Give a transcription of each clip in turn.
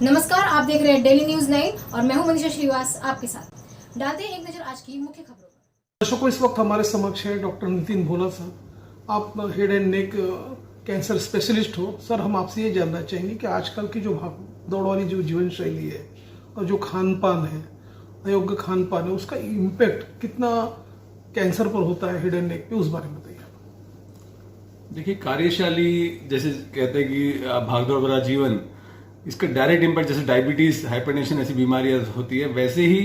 नमस्कार, आप देख रहे हैं डेली न्यूज 9 और मैं हूं मनीषा श्रीवास आपके साथ। डालते हैं एक नजर आज की मुख्य खबरों पर। दर्शकों, इस वक्त हमारे समक्ष है डॉक्टर नितिन भोला साहब। आप head and neck cancer specialist हो। सर, हम आपसे ये जानना चाहेंगे कि आजकल की जो भाग दौड़ वाली जो जीवन शैली है और जो खान पान है, अयोग्य खान पान है, उसका इम्पैक्ट कितना कैंसर पर होता है हेड एंड नेक पे, उस बारे में बताइए। देखिए, कार्यशाली जैसे कहते हैं कि भागदौड़ भरा जीवन, इसका डायरेक्ट इम्पैक्ट जैसे डायबिटीज, हाइपरटेंशन ऐसी बीमारियां होती है, वैसे ही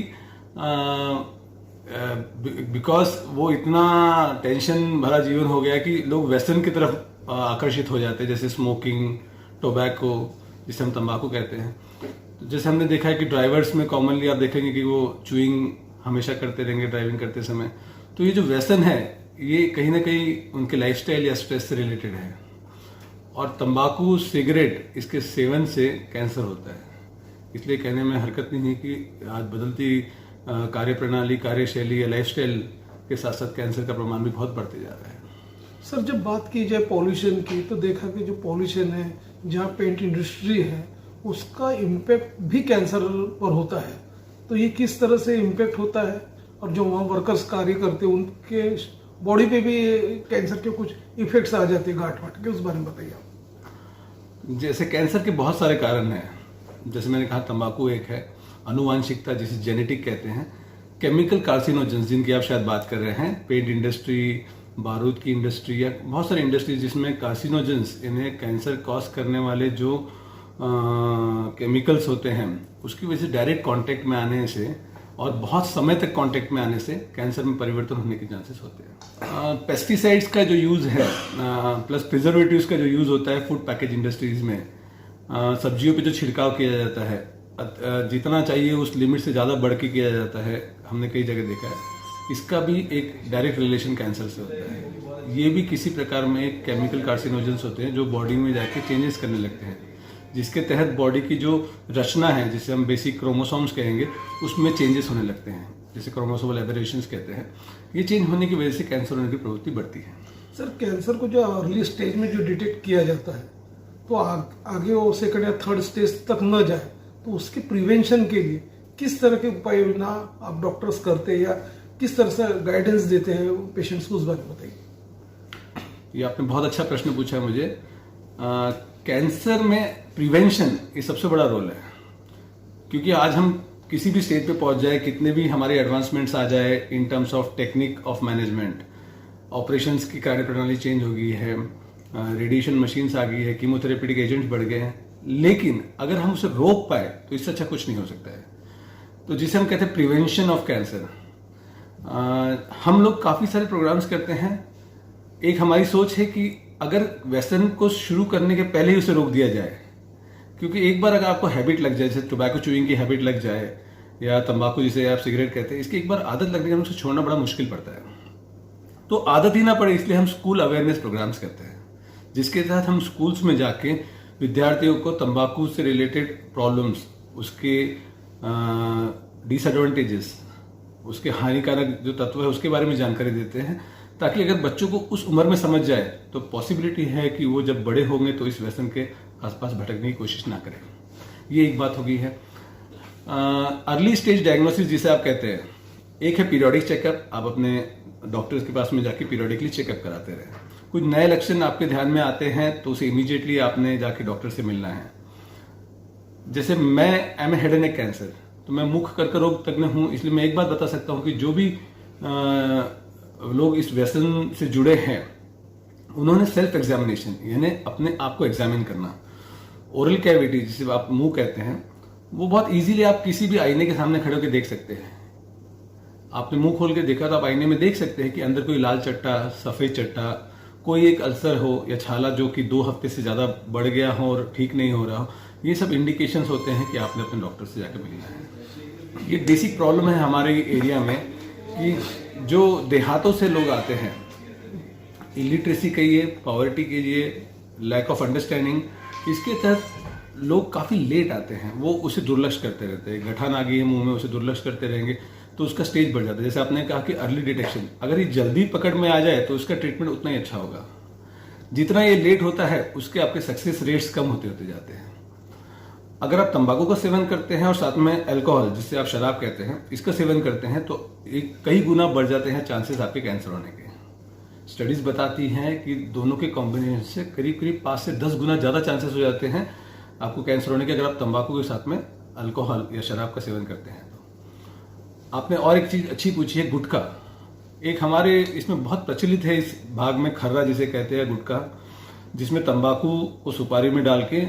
बिकॉज वो इतना टेंशन भरा जीवन हो गया कि लोग वेस्टर्न की तरफ आकर्षित हो जाते हैं, जैसे स्मोकिंग, टोबैको, जिसे हम तंबाकू कहते हैं। तो जैसे हमने देखा है कि ड्राइवर्स में कॉमनली आप देखेंगे कि वो च्यूइंग हमेशा करते रहेंगे ड्राइविंग करते समय। तो ये जो व्यसन है, ये कहीं ना कहीं उनके लाइफस्टाइल या स्ट्रेस से रिलेटेड है। और तंबाकू, सिगरेट, इसके सेवन से कैंसर होता है। इसलिए कहने में हरकत नहीं है कि आज बदलती कार्य प्रणाली, कार्यशैली या लाइफस्टाइल के साथ साथ कैंसर का प्रमाण भी बहुत बढ़ते जा रहा है। सर, जब बात की जाए पॉल्यूशन की, तो देखा कि जो पॉल्यूशन है, जहाँ पेंट इंडस्ट्री है, उसका इम्पैक्ट भी कैंसर पर होता है। तो ये किस तरह से इम्पैक्ट होता है, और जो वहाँ वर्कर्स कार्य करते हैं उनके बॉडी पे भी कैंसर के कुछ इफेक्ट्स आ जाते हैं, गांठ वाट के, उस बारे में बताइए आप। जैसे कैंसर के बहुत सारे कारण हैं। जैसे मैंने कहा, तंबाकू एक है, अनुवांशिकता जिसे जेनेटिक कहते हैं, केमिकल कार्सिनोजेंस जिनकी आप शायद बात कर रहे हैं, पेंट इंडस्ट्री, बारूद की इंडस्ट्री या बहुत सारी इंडस्ट्री जिसमें कार्सिनोजेंस, इन्हें कैंसर कॉज करने वाले जो केमिकल्स होते हैं, उसकी वजह से डायरेक्ट कांटेक्ट में आने से और बहुत समय तक कांटेक्ट में आने से कैंसर में परिवर्तन होने के चांसेस होते हैं। पेस्टिसाइड्स का जो यूज है प्लस प्रिजर्वेटिव्स का जो यूज होता है फूड पैकेज इंडस्ट्रीज में, सब्जियों पे जो छिड़काव किया जाता है, जितना चाहिए उस लिमिट से ज़्यादा बढ़ के किया जाता है, हमने कई जगह देखा है। इसका भी एक डायरेक्ट रिलेशन कैंसर से होता है। ये भी किसी प्रकार में एक केमिकल कार्सिनोजेंस होते हैं जो बॉडी में जाके चेंजेस करने लगते हैं, जिसके तहत बॉडी की जो रचना है, जिसे हम बेसिक क्रोमोसोम्स कहेंगे, उसमें चेंजेस होने लगते हैं, जिसे क्रोमोसोमल एबरेशंस कहते हैं। ये चेंज होने की वजह से कैंसर होने की प्रवृत्ति बढ़ती है। सर, कैंसर को जो अर्ली स्टेज में जो डिटेक्ट किया जाता है, तो आगे वो सेकंड या थर्ड स्टेज तक न जाए, तो उसके प्रिवेंशन के लिए किस तरह के उपाय योजना आप डॉक्टर्स करते हैं या किस तरह से गाइडेंस देते हैं पेशेंट्स को, उस बारे में बताइए। ये आपने बहुत अच्छा प्रश्न पूछा है मुझे। कैंसर में प्रिवेंशन ये सबसे बड़ा रोल है, क्योंकि आज हम किसी भी स्टेज पे पहुंच जाए, कितने भी हमारे एडवांसमेंट्स आ जाए in terms of technique of management, operations की कार्य प्रणाली चेंज हो गई है, रेडिएशन मशीन्स आ गई है, कीमोथेरेपिटिक एजेंट्स बढ़ गए हैं, लेकिन अगर हम उसे रोक पाए तो इससे अच्छा कुछ नहीं हो सकता है। तो जिसे हम कहते हैं प्रिवेंशन ऑफ कैंसर, हम लोग काफी सारे प्रोग्राम्स करते हैं। एक हमारी सोच है कि अगर व्यसन को शुरू करने के पहले ही उसे रोक दिया जाए, क्योंकि एक बार अगर आपको हैबिट लग जाए, जैसे टोबैको च्यूइंग की हैबिट लग जाए या तंबाकू जिसे आप सिगरेट कहते हैं, इसकी एक बार आदत लगने के बाद उसे छोड़ना बड़ा मुश्किल पड़ता है। तो आदत ही ना पड़े इसलिए हम स्कूल अवेयरनेस प्रोग्राम्स करते हैं, जिसके तहत हम स्कूल्स में जाके विद्यार्थियों को तंबाकू से रिलेटेड प्रॉब्लम्स, उसके डिसएडवांटेजेस, उसके हानिकारक जो तत्व है उसके बारे में जानकारी देते हैं, ताकि अगर बच्चों को उस उम्र में समझ जाए तो पॉसिबिलिटी है कि वो जब बड़े होंगे तो इस व्यसन के आसपास भटकने की कोशिश ना करें। ये एक बात हो गई है। अर्ली स्टेज डायग्नोसिस जिसे आप कहते हैं, एक है पीरियोडिक चेकअप। आप अपने डॉक्टर्स के पास में जाके पीरियोडिकली चेकअप कराते रहे। कुछ नए लक्षण आपके ध्यान में आते हैं तो उसे इमीडिएटली आपने जाके डॉक्टर से मिलना है। जैसे मैं am head and neck cancer, तो मैं मुख कर्क रोग तज्ञ हूं, इसलिए मैं एक बात बता सकता हूं कि जो भी लोग इस व्यसन से जुड़े हैं, उन्होंने सेल्फ एग्जामिनेशन, यानी अपने आप को एग्जामिन करना, ओरल कैविटी जिसे आप मुंह कहते हैं, वो बहुत इजीली आप किसी भी आईने के सामने खड़े होकर देख सकते हैं। आपने मुंह खोल के देखा तो आप आईने में देख सकते हैं कि अंदर कोई लाल चट्टा, सफेद चट्टा, कोई एक अल्सर हो या छाला जो कि 2 हफ्ते से ज्यादा बढ़ गया हो और ठीक नहीं हो रहा हो। ये सब इंडिकेशंस होते हैं कि आपने अपने डॉक्टर से जाकर मिलना है। ये बेसिक प्रॉब्लम है हमारे एरिया में कि जो देहातों से लोग आते हैं, इलिटरेसी कहिए, पॉवर्टी कहिए, लैक ऑफ अंडरस्टैंडिंग, इसके तहत लोग काफी लेट आते हैं। वो उसे दुर्लक्ष्य करते रहते हैं। गठान आ गई है मुंह में, उसे दुर्लक्ष्य करते रहेंगे तो उसका स्टेज बढ़ जाता है। जैसे आपने कहा कि अर्ली डिटेक्शन, अगर ये जल्दी पकड़ में आ जाए तो उसका ट्रीटमेंट उतना ही अच्छा होगा। जितना ये लेट होता है उसके आपके सक्सेस रेट्स कम होते होते जाते हैं। अगर आप तंबाकू का सेवन करते हैं और साथ में अल्कोहल, जिससे आप शराब कहते हैं, इसका सेवन करते हैं तो कई गुना बढ़ जाते हैं चांसेस आपके कैंसर होने के। स्टडीज बताती हैं कि दोनों के कॉम्बिनेशन से करीब करीब 5 से 10 गुना ज्यादा चांसेस हो जाते हैं आपको कैंसर होने के, अगर आप तंबाकू के साथ में अल्कोहल या शराब का सेवन करते हैं तो। आपने और एक चीज अच्छी पूछी है, गुटखा। एक हमारे इसमें बहुत प्रचलित है इस भाग में, खर्रा जिसे कहते हैं गुटखा, जिसमें तंबाकू को सुपारी में डाल के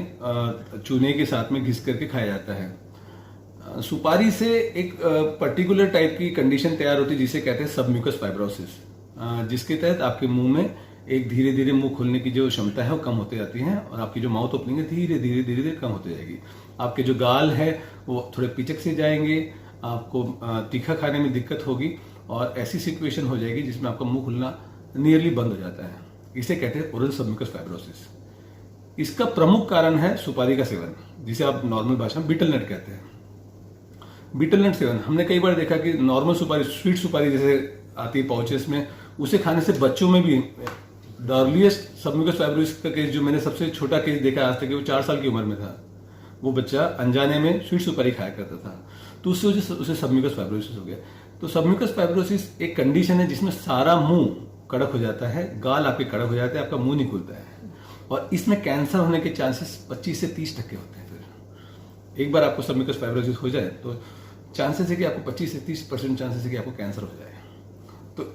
चूने के साथ में घिस करके खाया जाता है। सुपारी से एक पर्टिकुलर टाइप की कंडीशन तैयार होती है जिसे कहते हैं सबम्यूकस फाइब्रोसिस, जिसके तहत आपके मुंह में एक धीरे धीरे मुंह खोलने की जो क्षमता है वो कम होती जाती है और आपकी जो माउथ ओपनिंग है धीरे धीरे धीरे धीरे कम होती जाएगी। आपके जो गाल है वो थोड़े पिचक से जाएंगे, आपको तीखा खाने में दिक्कत होगी और ऐसी सिचुएशन हो जाएगी जिसमें आपका मुंह खुलना नियरली बंद हो जाता है। इसे कहते हैं ओरल सबम्यूकस फाइब्रोसिस। इसका प्रमुख कारण है सुपारी का सेवन, जिसे आप नॉर्मल भाषा में बीटल नट कहते हैं। बीटल नट सेवन हमने कई बार देखा कि नॉर्मल सुपारी, स्वीट सुपारी जैसे आती है पाउचेस में, उसे खाने से बच्चों में भी द अर्लीस्ट सबम्यूकस फाइब्रोसिस का केस, जो मैंने सबसे छोटा केस देखा आज तक, वो 4 साल की उम्र में था। वो बच्चा अनजाने में स्वीट सुपारी खाया करता था, तो उससे उसे सबम्यूकस फाइब्रोसिस हो गया। तो सबम्यूकस फाइब्रोसिस एक कंडीशन है जिसमें सारा मुंह कड़क हो जाता है, गाल आपके कड़क हो जाते हैं, आपका मुंह नहीं खुलता है और इसमें कैंसर होने के चांसेस 25 से 30% होते हैं। फिर एक बार आपको सबम्यूकस फाइब्रोसिस हो जाए तो चांसेस है कि आपको 25 से 30% चांसेस है कि आपको कैंसर हो जाए। तो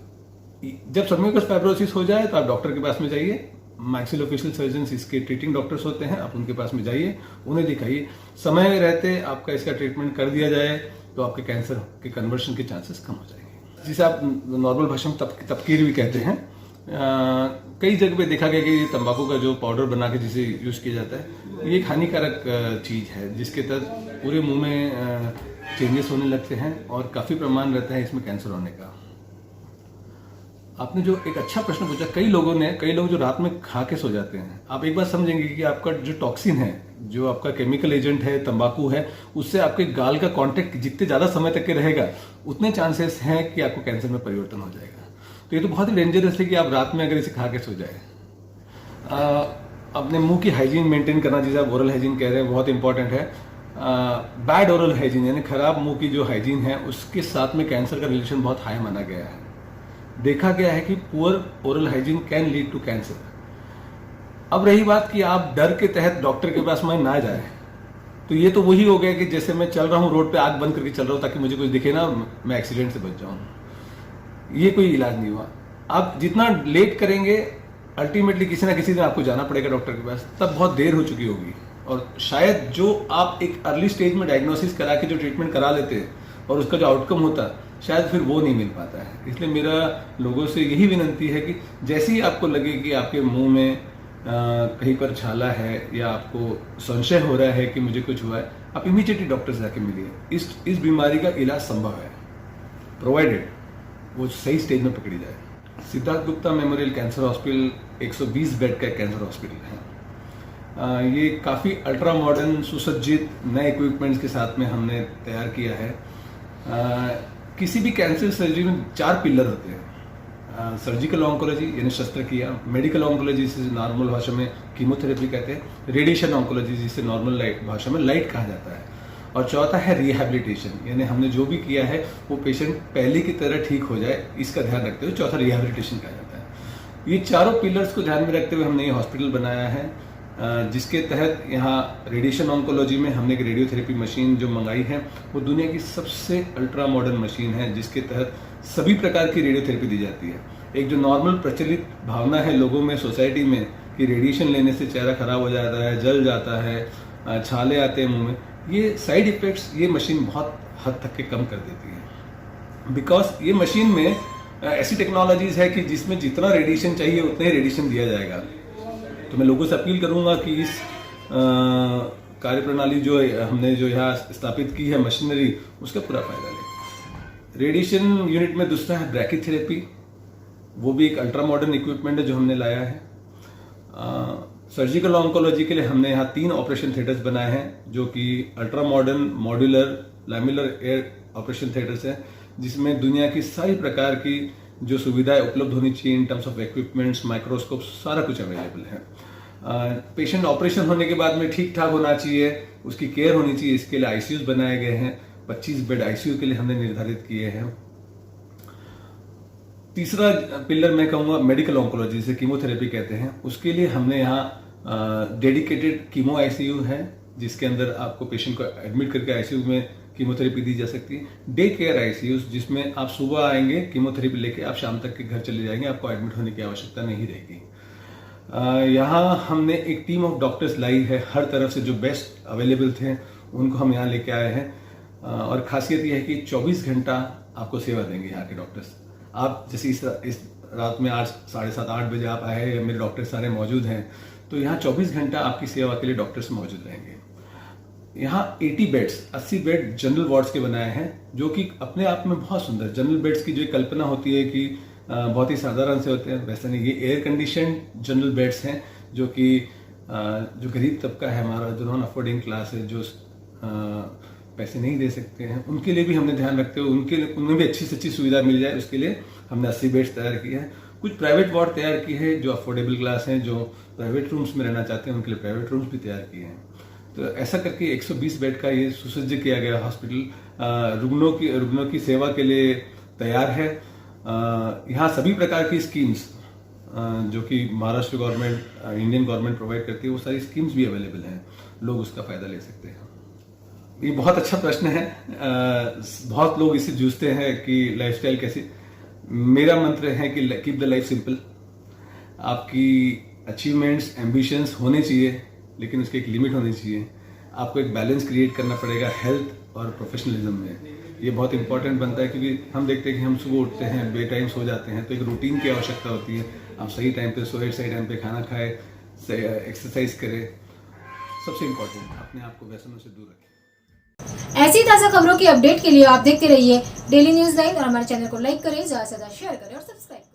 जब सबम्यूकस फाइब्रोसिस हो जाए तो आप डॉक्टर के पास में जाइए। मैक्सिलोफेशियल सर्जन इसके ट्रीटिंग डॉक्टर्स होते हैं, आप उनके पास में जाइए, उन्हें दिखाइए। समय रहते आपका इसका ट्रीटमेंट कर दिया जाए तो आपके कैंसर के कन्वर्शन के चांसेस कम हो जाएंगे, जिसे आप नॉर्मल भाषा में तपकीर भी कहते हैं। कई जगह पे देखा गया कि तंबाकू का जो पाउडर बना के जिसे यूज किया जाता है, ये एक हानिकारक चीज है जिसके तहत पूरे मुंह में चेंजेस होने लगते हैं और काफी प्रमाण रहता है इसमें कैंसर होने का। आपने जो एक अच्छा प्रश्न पूछा, कई लोग जो रात में खा के सो जाते हैं, आप एक बार समझेंगे कि आपका जो टॉक्सिन है, जो आपका केमिकल एजेंट है तंबाकू है, उससे आपके गाल का कांटेक्ट जितने ज्यादा समय तक के रहेगा उतने चांसेस हैं कि आपको कैंसर में परिवर्तन हो जाएगा। तो ये तो बहुत ही डेंजरस है कि आप रात में अगर इसे खा के सो जाए। अपने मुंह की हाइजीन मेंटेन करना, जिसे आप ओरल हाइजीन कह रहे हैं, बहुत इंपॉर्टेंट है। बैड ओरल हाइजीन यानी खराब मुंह की जो हाइजीन है, उसके साथ में कैंसर का रिलेशन बहुत हाई माना गया है। देखा गया है कि poor oral hygiene can lead to cancer. अब रही बात कि आप डर के तहत डॉक्टर के पास में ना जाए, तो ये तो वही हो गया कि जैसे मैं चल रहा हूं रोड पे, आंख बंद करके चल रहा हूं ताकि मुझे कुछ दिखे ना, मैं एक्सीडेंट से बच जाऊं। ये कोई इलाज नहीं हुआ। आप जितना लेट करेंगे, अल्टीमेटली किसी ना किसी दिन आपको जाना पड़ेगा डॉक्टर के पास, तब बहुत देर हो चुकी होगी और शायद जो आप एक अर्ली स्टेज में डायग्नोसिस करा के जो ट्रीटमेंट करा लेते हैं और उसका जो आउटकम होता, शायद फिर वो नहीं मिल पाता है। इसलिए मेरा लोगों से यही विनंती है कि जैसे ही आपको लगे कि आपके मुंह में कहीं पर छाला है या आपको संशय हो रहा है कि मुझे कुछ हुआ है, आप इमीडिएटली डॉक्टर से जाके मिलिए। इस बीमारी का इलाज संभव है, प्रोवाइडेड वो सही स्टेज में पकड़ी जाए। Siddharth Gupta memorial cancer hospital 120 bed का कैंसर हॉस्पिटल है। ये काफ़ी अल्ट्रा मॉडर्न सुसज्जित नए इक्विपमेंट्स के साथ में हमने तैयार किया है। किसी भी कैंसर सर्जरी में 4 पिलर होते हैं। सर्जिकल ऑन्कोलॉजी यानी शस्त्रक्रिया, मेडिकल ऑन्कोलॉजी जिसे नॉर्मल भाषा में कीमोथेरेपी कहते हैं, रेडिएशन ऑन्कोलॉजी जिसे नॉर्मल भाषा में लाइट कहा जाता है, और चौथा है रिहैबिलिटेशन, यानी हमने जो भी किया है वो पेशेंट पहले की तरह ठीक हो जाए, इसका ध्यान रखते हुए चौथा रिहैबिलिटेशन कहा जाता है। ये चारों पिलर्स को ध्यान में रखते हुए हमने ये हॉस्पिटल बनाया है, जिसके तहत यहाँ रेडिएशन ऑन्कोलॉजी में हमने एक रेडियोथेरेपी मशीन जो मंगाई है, वो दुनिया की सबसे अल्ट्रा मॉडर्न मशीन है, जिसके तहत सभी प्रकार की रेडियोथेरेपी दी जाती है। एक जो नॉर्मल प्रचलित भावना है लोगों में, सोसाइटी में, कि रेडिएशन लेने से चेहरा खराब हो जाता है, जल जाता है, छाले आते हैं मुंह में, ये साइड इफेक्ट्स ये मशीन बहुत हद तक के कम कर देती है। बिकॉज ये मशीन में ऐसी टेक्नोलॉजीज है कि जिसमें जितना रेडिएशन चाहिए उतना ही रेडिएशन दिया जाएगा। तो मैं लोगों से अपील करूंगा कि इस कार्यप्रणाली जो हमने जो यहाँ स्थापित की है मशीनरी, उसका पूरा फायदा लें। रेडिएशन यूनिट में दूसरा है ब्रैकीथेरेपी, वो भी एक अल्ट्रा मॉडर्न इक्विपमेंट है जो हमने लाया है। सर्जिकल ऑन्कोलॉजी के लिए हमने यहाँ 3 ऑपरेशन थिएटर्स बनाए हैं, जो कि ultra modern modular laminar air operation theatres हैं, जिसमें दुनिया की सारी प्रकार की जो सुविधाएं उपलब्ध होनी चाहिए in terms of equipments, microscope, सारा कुछ अवेलेबल है। पेशेंट ऑपरेशन होने के बाद में ठीक ठाक होना चाहिए, उसकी केयर होनी चाहिए, इसके लिए आईसीयूज बनाए गए हैं। 25 बेड आईसीयू के लिए हमने निर्धारित किए हैं। तीसरा पिलर मैं कहूँगा मेडिकल ऑन्कोलॉजी, जिसे कीमोथेरेपी कहते हैं, उसके लिए हमने यहाँ डेडिकेटेड कीमो आईसीयू है, जिसके अंदर आपको पेशेंट को एडमिट करके आईसीयू में कीमोथेरेपी दी जा सकती है। डे केयर आईसीयू, जिसमें आप सुबह आएंगे कीमोथेरेपी लेके, आप शाम तक के घर चले जाएंगे, आपको एडमिट होने की आवश्यकता नहीं रहेगी। यहाँ हमने एक टीम ऑफ डॉक्टर्स लाई है, हर तरफ से जो बेस्ट अवेलेबल थे उनको हम यहाँ लेके आए हैं। और खासियत यह है कि 24 घंटा आपको सेवा देंगे यहाँ के डॉक्टर्स। आप जैसे इस रात में 7:30-8 बजे आप आए, मेरे डॉक्टर सारे मौजूद हैं, तो यहाँ 24 घंटा आपकी सेवा के लिए डॉक्टर्स मौजूद रहेंगे। यहाँ 80 बेड्स, 80 बेड जनरल वार्ड्स के बनाए हैं, जो कि अपने आप में बहुत सुंदर। जनरल बेड्स की जो कल्पना होती है कि बहुत ही साधारण से होते हैं, वैसा नहीं। ये एयर कंडीशन जनरल बेड्स हैं, जो कि जो गरीब तबका है हमारा, जो नॉन अफोर्डिंग क्लास है, जो पैसे नहीं दे सकते हैं, उनके लिए भी हमने ध्यान रखते हुए उनमें भी अच्छी से अच्छी सुविधा मिल जाए, उसके लिए हमने 80 बेड्स तैयार किए हैं। कुछ प्राइवेट वार्ड तैयार किए हैं, जो अफोर्डेबल क्लास हैं, जो प्राइवेट रूम्स में रहना चाहते हैं, उनके लिए प्राइवेट रूम्स भी तैयार किए हैं। तो ऐसा करके 120 बेड का ये सुसज्ज किया गया हॉस्पिटल रुग्णों की सेवा के लिए तैयार है। यहाँ सभी प्रकार की स्कीम्स जो कि Maharashtra government, Indian government provide करती है, वो सारी स्कीम्स भी अवेलेबल हैं, लोग उसका फायदा ले सकते हैं। ये बहुत अच्छा प्रश्न है। बहुत लोग इससे जूझते हैं कि लाइफस्टाइल कैसी। मेरा मंत्र है कि कीप द लाइफ सिंपल। आपकी अचीवमेंट्स, एम्बिशंस होने चाहिए, लेकिन उसकी एक लिमिट होनी चाहिए। आपको एक बैलेंस क्रिएट करना पड़ेगा हेल्थ और प्रोफेशनलिज्म में। ये बहुत इंपॉर्टेंट बनता है, क्योंकि हम देखते हैं कि हम सुबह उठते हैं, बेटाइम सो जाते हैं, तो एक रूटीन की आवश्यकता होती है। आप सही टाइम पे सोए, सही टाइम पे खाना खाएं, एक्सरसाइज करें। सबसे इम्पोर्टेंट, अपने आप को व्यसनों से दूर रखें। ऐसी ताज़ा खबरों की अपडेट के लिए आप देखते रहिए डेली न्यूज़ 9 और हमारे चैनल को लाइक करें, ज़्यादा से ज़्यादा शेयर करें और सब्सक्राइब करें।